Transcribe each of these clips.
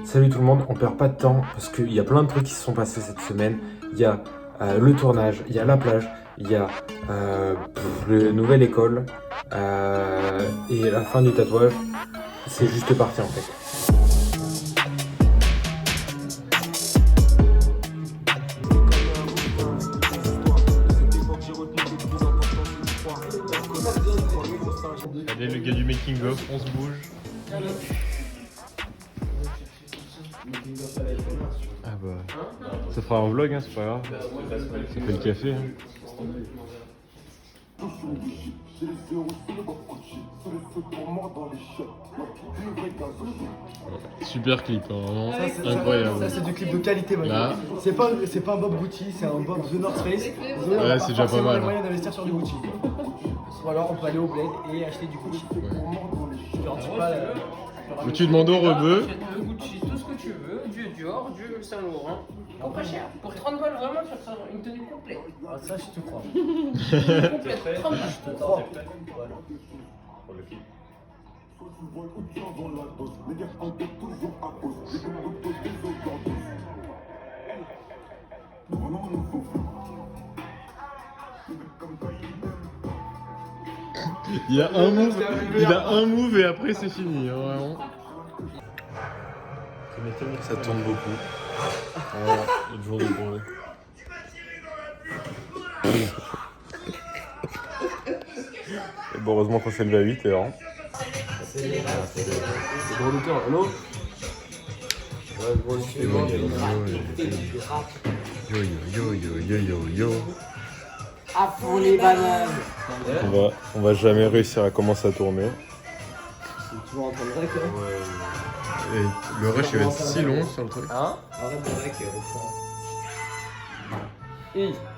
Salut tout le monde, on perd pas de temps parce qu'il y a plein de trucs qui se sont passés cette semaine. Il y a le tournage, il y a la plage, il y a la nouvelle école et la fin du tatouage. C'est juste parti en fait. Regardez le gars du making of, on se bouge. Ah bah, ça fera un vlog, hein, c'est pas grave. Ça fait le café. Hein. Super clip, hein, vraiment incroyable. Ça c'est du clip de qualité Là. C'est pas un Bob Gucci, c'est un Bob The North Face. Ouais, c'est déjà pas mal. Le moyen d'investir sur du Gucci. Ou alors on peut aller au bled et acheter du Gucci. Je leur dis pas Ou tu demandes au rebeu. Le Gucci, tout ce que tu veux, du Dior, du Saint Laurent, pour pas cher. Pour 30 balles, vraiment, tu as une tenue complète. Ah, ça je te crois. Complète, 30 balles. Je te crois. Il a un move et après c'est fini, hein, vraiment. Ça tourne beaucoup. Voilà, il y a toujours des bourrelets. Et bon, heureusement qu'on s'est levé à 8h. C'est gros lutteur, allô? Ouais, gros Yo. À fond les bananes. On va jamais réussir à commencer à tourner. C'est toujours en train de rec, hein. Et le rush il va être si long sur le truc. Hein? Arrête de rec, reprends.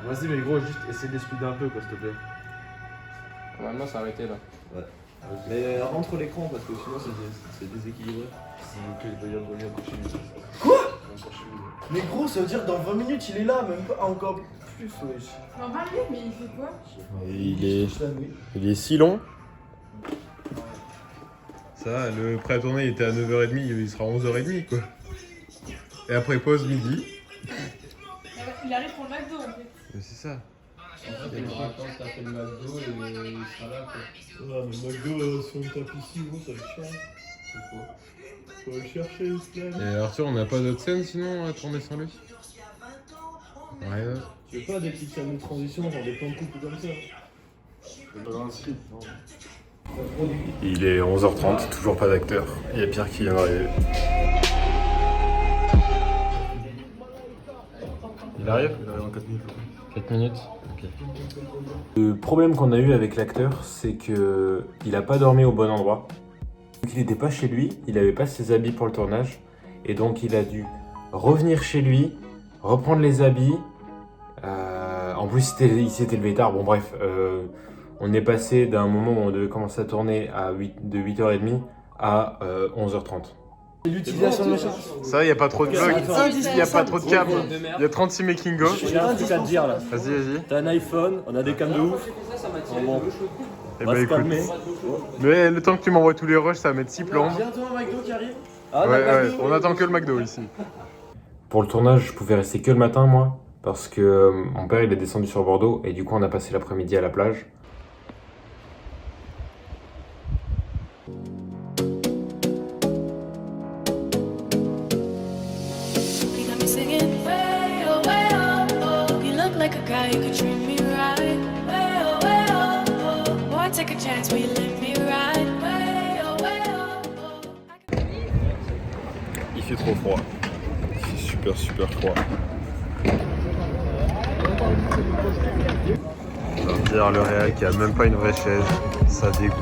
Vas-y, mais gros, juste essaie de speeder un peu, quoi, s'il te plaît. Maintenant, c'est arrêté là. Ouais. Mais entre l'écran, parce que sinon, c'est déséquilibré. Donc, il va y avoir une prochaine. Quoi? Mais gros, ça veut dire dans 20 minutes il est là, même pas encore plus, wesh. Dans 20 minutes, mais il fait quoi? Il est si long. Ça, le prêt à tourner il était à 9h30, il sera à 11h30 quoi. Et après pause midi. Il arrive pour le McDo en fait. Mais c'est ça. En fait, il va attendre que t'as fait le McDo et il sera là quoi. Ouais, mais McDo, si on tape ici, gros, ça va être cher. C'est faux. Faut le chercher, Islam. Et Arthur, on n'a pas d'autres scènes sinon à tourner sans lui? Rien d'autre. Tu veux pas des petites scènes de transition, genre des plans de couple comme ça? Dans un script, non. Il est 11h30, toujours pas d'acteur. Il y a Pierre qui vient d'arriver. Il arrive en 4 minutes. 4 minutes. Ok. Le problème qu'on a eu avec l'acteur, c'est que il a pas dormi au bon endroit. Donc il n'était pas chez lui, il avait pas ses habits pour le tournage, et donc il a dû revenir chez lui, reprendre les habits. En plus, il s'était levé tard. Bon bref, on est passé d'un moment où on devait commencer à tourner de 8h30 à 11h30. L'utilisation de machin. Ça, il n'y a pas trop de vlogs, il n'y a pas trop de cam. Il y a 36 making of. J'ai un truc à te dire là. Vas-y. T'as un iPhone, on a des cams de ouf. Bon, Eh on va ben se écoute. calmer. Mais le temps que tu m'envoies tous les rushs, ça va mettre 6 plombes. Bientôt un McDo qui arrive. Ah, Ouais, on attend que le McDo ici. Pour le tournage, je pouvais rester que le matin, moi, parce que mon père il est descendu sur Bordeaux, et du coup on a passé l'après-midi à la plage. You got me singing way oh, oh. You look like a guy who could treat me right. Way oh, oh. Boy, take a chance, will you let me ride? Way oh. Il fait trop froid. Il fait super froid. On va dire le réel qui a même pas une vraie chaise. Ça dégoûte.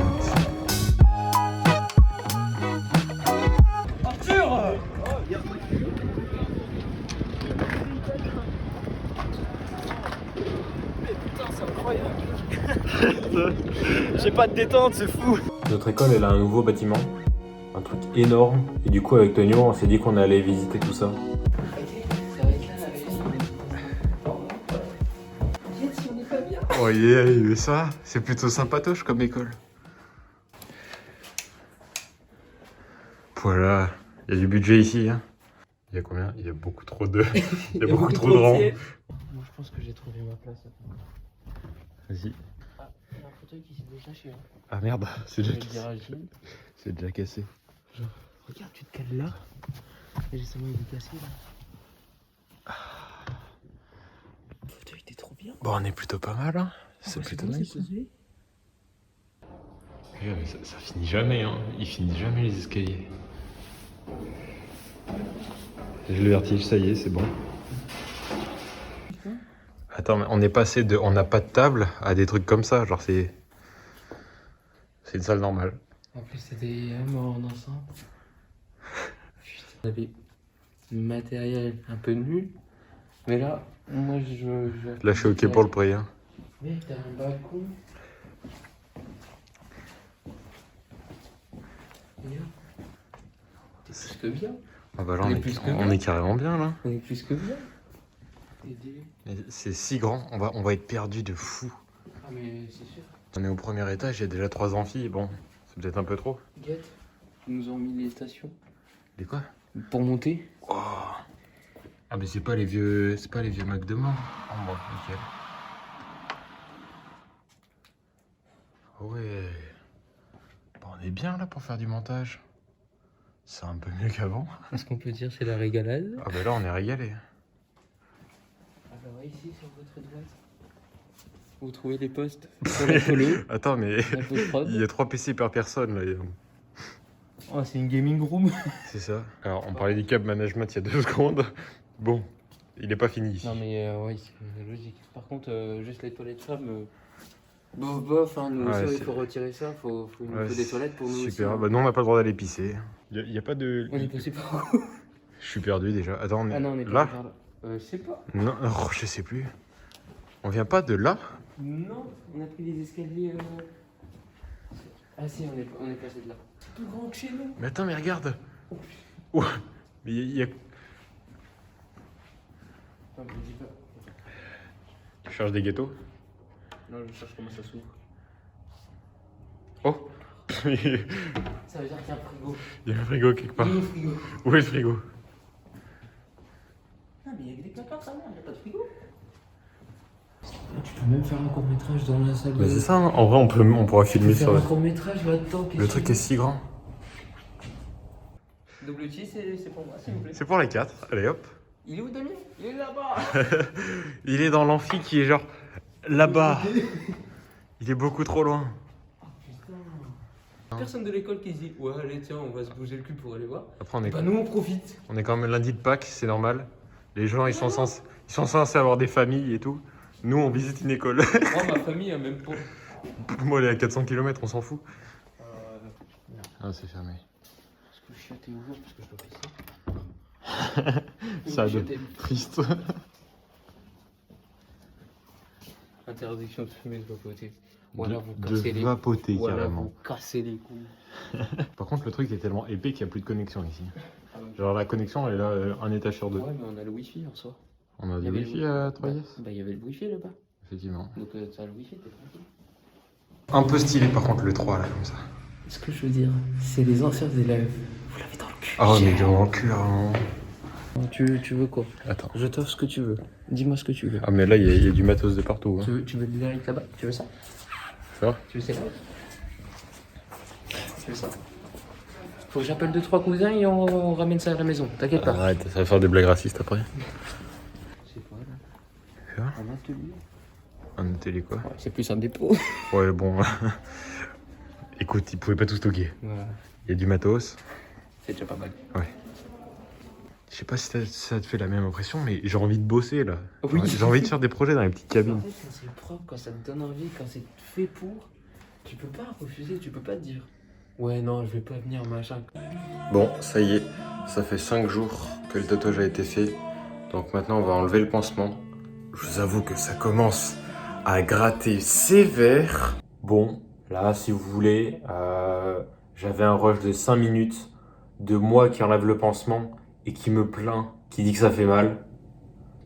J'ai pas de détente, c'est fou. Notre école, elle a un nouveau bâtiment, un truc énorme, et du coup avec Tonio, on s'est dit qu'on allait visiter tout ça. Oh yeah, mais ça, c'est plutôt sympatoche comme école. Voilà, il y a du budget ici. Hein. Il y a combien? Il y a beaucoup trop de... Il y a beaucoup trop de rangs. Moi, je pense que j'ai trouvé ma place. Vas-y. Ah, il y a un fauteuil qui s'est détaché. Hein. Ah merde, c'est déjà Je vais le dire à cassé. Gilles. C'est déjà cassé. Genre, regarde, tu te cales là. Et récemment, il est cassé là. Le fauteuil était trop bien. Bon, on est plutôt pas mal, hein. C'est plutôt bon, nice. c'est posé. Mais ça finit jamais, hein. Ils finissent jamais les escaliers. J'ai le vertige, ça y est, c'est bon. Attends, mais on est passé de on n'a pas de table à des trucs comme ça, genre c'est une salle normale. En plus, c'était en ensemble. Putain, on avait du matériel un peu nul. Mais là, moi je Là, je suis ok pour le prix. Hein. Mec, t'as un balcon. C'est plus que bien. Ah bah là, On est plus que on bien. est carrément bien là. On est plus que bien. Mais c'est si grand, on va être perdu de fou. Ah, mais c'est sûr. On est au premier étage, il y a déjà 3 amphis, bon, c'est peut-être un peu trop. Guette, ils nous ont mis les stations Les quoi? pour monter. Oh. Ah mais c'est pas les vieux Mac de mort. Oh moi, nickel. Ouais. Bon, on est bien là pour faire du montage. C'est un peu mieux qu'avant. Est-ce qu'on peut dire c'est la régalade? Ah bah là on est régalé. Alors ici sur votre droite, vous trouvez les postes pour la colo, Attends mais la post-prod. il y a 3 PC par personne là. Oh, c'est une gaming room. C'est ça. Alors on parlait du câble management il y a 2 secondes. Bon, il est pas fini ici. Non mais oui, c'est logique. Par contre, juste les toilettes femmes, bof, hein, nous Ouais, aussi, il c'est- faut retirer ça, il nous Ouais, faut des toilettes pour nous aussi. super. hein. Bah non on n'a pas le droit d'aller pisser. Il y a pas de... On est passé par Je suis perdu déjà. Attends, Ah non, on est là pas par là. Je sais pas. Non, oh, je sais plus. On vient pas de là? Non, on a pris les escaliers. Ah si, on est passé de là. C'est plus grand que chez nous. Mais attends, mais regarde. Oh, mais il y a... Non, je dis pas. Tu cherches des gâteaux? Non, je cherche comment ça s'ouvre. Oh. Il Ça veut dire qu'il y a un frigo. y a un frigo quelque part. Il y a un frigo. Où est le frigo? Ah, mais il y a que des placards, ça va, il n'y a pas de frigo. Tu peux même faire un court-métrage dans la salle. Bah c'est ça, hein. En vrai on pourra filmer Faire sur... un court-métrage là-dedans. Le truc est si grand. Double cheese, c'est pour moi, s'il vous plaît. C'est pour les 4. Allez hop. Il est où, Damien? Il est là-bas. Il est dans l'amphi qui est genre là-bas. Il est beaucoup trop loin. Personne de l'école qui se dit ouais allez tiens on va se bouger le cul pour aller voir. Après Bah nous on profite. on est quand même lundi de Pâques, c'est normal. Les gens ils sont censés avoir des familles et tout. Nous on visite une école. Moi ma famille a même pas. Moi elle est à 400 km, on s'en fout. Ah c'est fermé. Est-ce que le chiotte est ouvert parce que je dois pisser? Ça Le de chiotte est- triste. Interdiction de fumer de vapoter. Ou De- alors vous de cassez les vapoter Ou alors carrément. vous cassez les couilles. Par contre le truc est tellement épais qu'il n'y a plus de connexion ici. Ah ouais. Genre la connexion elle est là un étage sur 2. Ouais mais on a le wifi en soi. On a Il y du avait wifi le- à 3S. Bah il y avait le wifi là-bas. Effectivement. Donc t'as le wifi, t'es tranquille. Un peu stylé par contre le 3 là comme ça. Ce que je veux dire, c'est les anciens élèves. Vous l'avez dans le cul. Ah mais dans le cul vraiment. Tu veux quoi? Attends. Je t'offre ce que tu veux. Dis-moi ce que tu veux. Ah mais là il y a du matos de partout. Hein. Tu veux le direct là-bas? Tu veux ça? Ça Tu veux ça? Tu veux ça? Faut que j'appelle 2-3 cousins et on ramène ça à la maison. T'inquiète pas. Arrête, ça va faire des blagues racistes après. C'est quoi là? Quoi? Un atelier? Un atelier quoi? Ouais, c'est plus un dépôt. Ouais bon. Écoute, ils pouvaient pas tout stocker. Voilà. Il y a du matos. C'est déjà pas mal. Je sais pas si ça te fait la même impression, mais j'ai envie de bosser là. Oui. J'ai envie de faire des projets dans les petites En cabines. fait, quand c'est propre, quand ça te donne envie, quand c'est fait pour, tu peux pas refuser, tu peux pas te dire ouais, non, je vais pas venir, machin. Bon, ça y est, ça fait 5 jours que le tatouage a été fait. Donc maintenant, on va enlever le pansement. Je vous avoue que ça commence à gratter sévère. Bon, là, si vous voulez, j'avais un rush de 5 minutes de moi qui enlève le pansement et qui me plaint, qui dit que ça fait mal.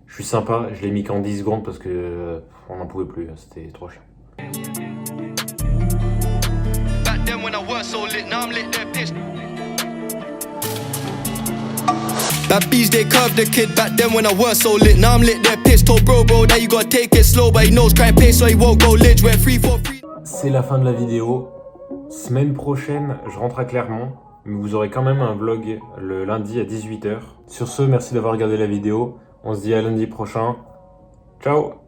Je suis sympa, je l'ai mis qu'en 10 secondes parce que on n'en pouvait plus, c'était trop chiant. Back then when I was so lit, now I'm lit, that bitch. Bad bees, they curved the kid back then when I weren't so lit. Now I'm lit, they're pissed. Told bro, that you gotta take it slow, but he knows crime pay, so he won't go lidge. We're 3 for 3. C'est la fin de la vidéo. Semaine prochaine, je rentre à Clermont, mais vous aurez quand même un vlog le lundi à 18h. Sur ce, merci d'avoir regardé la vidéo. On se dit à lundi prochain. Ciao!